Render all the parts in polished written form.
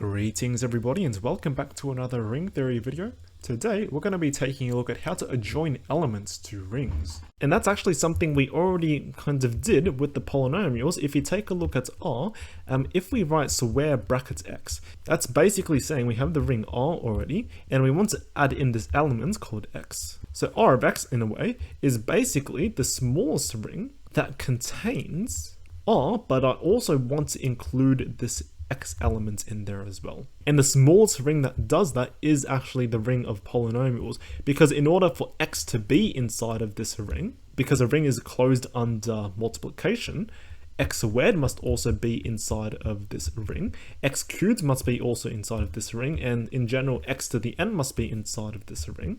Greetings everybody and welcome back to another ring theory video. Today we're going to be taking a look at how to adjoin elements to rings. And that's actually something we already kind of did with the polynomials. If you take a look at R, if we write square brackets x, that's basically saying we have the ring R already and we want to add in this element called x. So R of x in a way is basically the smallest ring that contains R, but I also want to include this x element in there as well. And the smallest ring that does that is actually the ring of polynomials, because in order for x to be inside of this ring, because a ring is closed under multiplication, x squared must also be inside of this ring, x cubed must be also inside of this ring, and in general x to the n must be inside of this ring.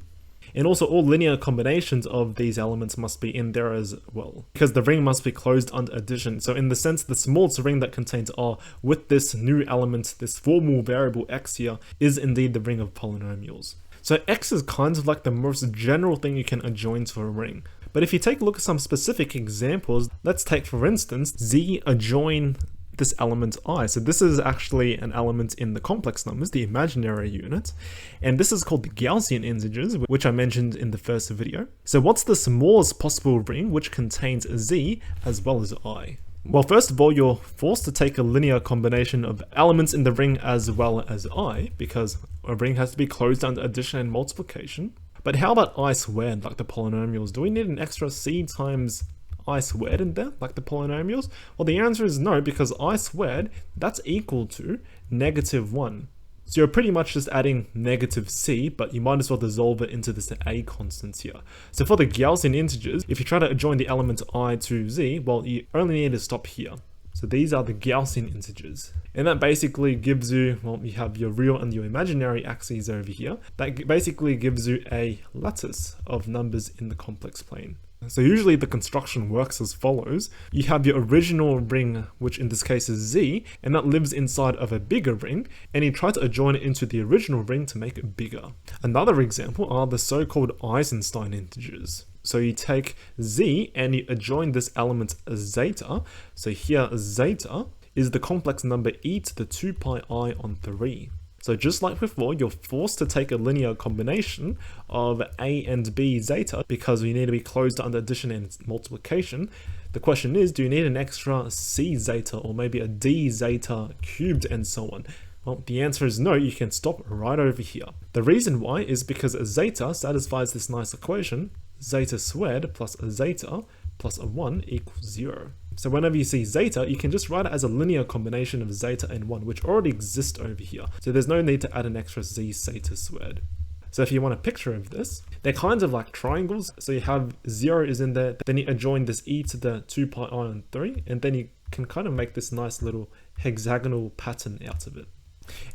And also all linear combinations of these elements must be in there as well, because the ring must be closed under addition. So in the sense, the smallest ring that contains R with this new element, this formal variable x here, is indeed the ring of polynomials. So x is kind of like the most general thing you can adjoin to a ring. But if you take a look at some specific examples, let's take for instance z adjoin this element I. So this is actually an element in the complex numbers, the imaginary unit, and this is called the Gaussian integers, which I mentioned in the first video. So what's the smallest possible ring which contains z as well as I? Well, first of all, you're forced to take a linear combination of elements in the ring as well as I, because a ring has to be closed under addition and multiplication. But how about I squared, like the polynomials? Do we need an extra c times I squared in there, like the polynomials? Well, the answer is no, because I squared, that's equal to -1. So you're pretty much just adding negative c, but you might as well dissolve it into this a constant here. So for the Gaussian integers, if you try to adjoin the element I to z, well, you only need to stop here. So these are the Gaussian integers. And that basically gives you, well, you have your real and your imaginary axes over here. That basically gives you a lattice of numbers in the complex plane. So usually the construction works as follows. You have your original ring, which in this case is z, and that lives inside of a bigger ring, and you try to adjoin it into the original ring to make it bigger. Another example are the so-called Eisenstein integers. So you take z and you adjoin this element zeta. So here zeta is the complex number e to the 2 pi I on 3. So just like before, you're forced to take a linear combination of a and b zeta because we need to be closed under addition and multiplication. The question is, do you need an extra c zeta or maybe a d zeta cubed and so on? Well, the answer is no, you can stop right over here. The reason why is because zeta satisfies this nice equation, zeta squared plus zeta plus a 1 equals 0. So whenever you see zeta, you can just write it as a linear combination of zeta and 1, which already exists over here. So there's no need to add an extra z zeta squared. So if you want a picture of this, they're kind of like triangles. So you have 0 is in there, then you adjoin this e to the 2 pi I on 3, and then you can kind of make this nice little hexagonal pattern out of it.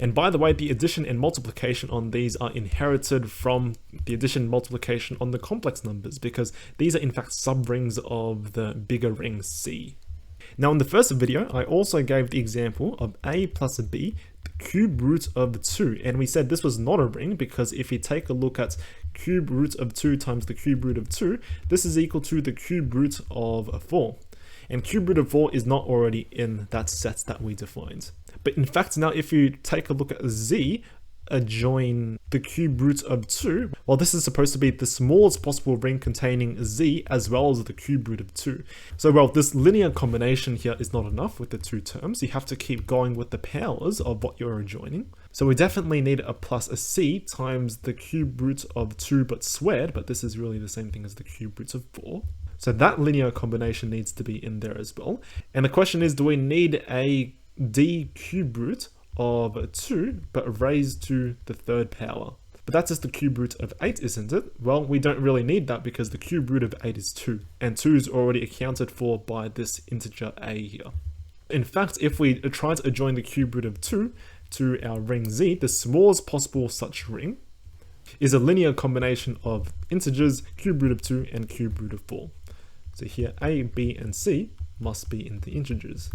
And by the way, the addition and multiplication on these are inherited from the addition and multiplication on the complex numbers, because these are in fact subrings of the bigger ring C. Now in the first video, I also gave the example of a plus b, the cube root of 2, and we said this was not a ring because if you take a look at cube root of 2 times the cube root of 2, this is equal to the cube root of 4. And cube root of 4 is not already in that set that we defined. But in fact, now if you take a look at z, adjoin the cube root of 2, well, this is supposed to be the smallest possible ring containing z as well as the cube root of 2. So, well, this linear combination here is not enough with the two terms. You have to keep going with the powers of what you're adjoining. So we definitely need a plus a c times the cube root of 2 but squared, but this is really the same thing as the cube root of 4. So that linear combination needs to be in there as well. And the question is, do we need a d cube root of 2 but raised to the third power? But that's just the cube root of 8, isn't it? Well, we don't really need that because the cube root of 8 is 2, and 2 is already accounted for by this integer a here. In fact, if we try to adjoin the cube root of 2 to our ring z, the smallest possible such ring is a linear combination of integers cube root of 2 and cube root of 4. So here a, b, and c must be in the integers.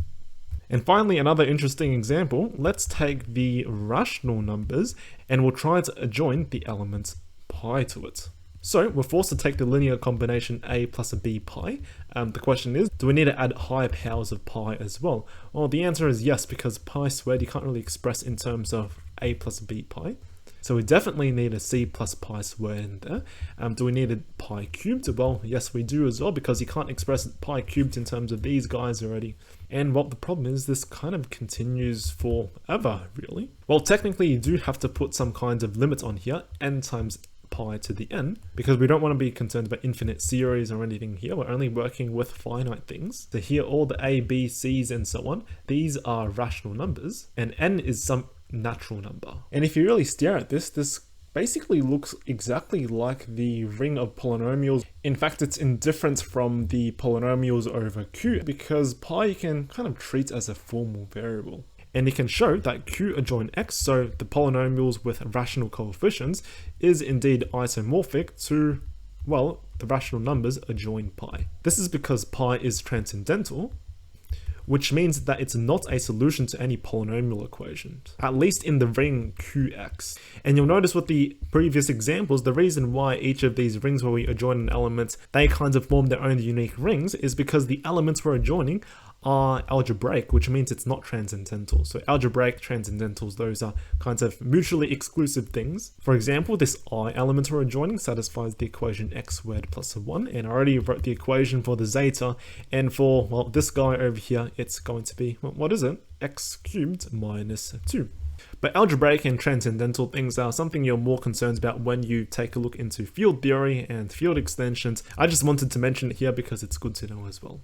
And finally, another interesting example, let's take the rational numbers and we'll try to adjoin the element pi to it. So we're forced to take the linear combination a plus a b pi. The question is, do we need to add higher powers of pi as well? Well, the answer is yes, because pi squared you can't really express in terms of a plus b pi. So we definitely need a c plus pi squared in there. Do we need a pi cubed? Well, yes we do as well, because you can't express pi cubed in terms of these guys already. And what the problem is, this kind of continues forever, really. Well, technically you do have to put some kind of limit on here, n times pi to the n, because we don't want to be concerned about infinite series or anything here. We're only working with finite things. So here all the a, b, c's and so on, these are rational numbers, and n is some natural number. And if you really stare at this basically looks exactly like the ring of polynomials. In fact, it's indifferent from the polynomials over Q, because pi you can kind of treat as a formal variable. And you can show that Q adjoin X, so the polynomials with rational coefficients, is indeed isomorphic to, well, the rational numbers adjoin pi. This is because pi is transcendental, which means that it's not a solution to any polynomial equation, at least in the ring Qx. And you'll notice with the previous examples, the reason why each of these rings where we adjoin an element, they kind of form their own unique rings, is because the elements we're adjoining are algebraic, which means it's not transcendental. So algebraic transcendentals, those are kinds of mutually exclusive things. For example, this I element we're adjoining satisfies the equation x squared plus 1, and I already wrote the equation for the zeta, and for, well, this guy over here, it's going to be, well, what is it? X cubed minus 2. But algebraic and transcendental things are something you're more concerned about when you take a look into field theory and field extensions. I just wanted to mention it here because it's good to know as well.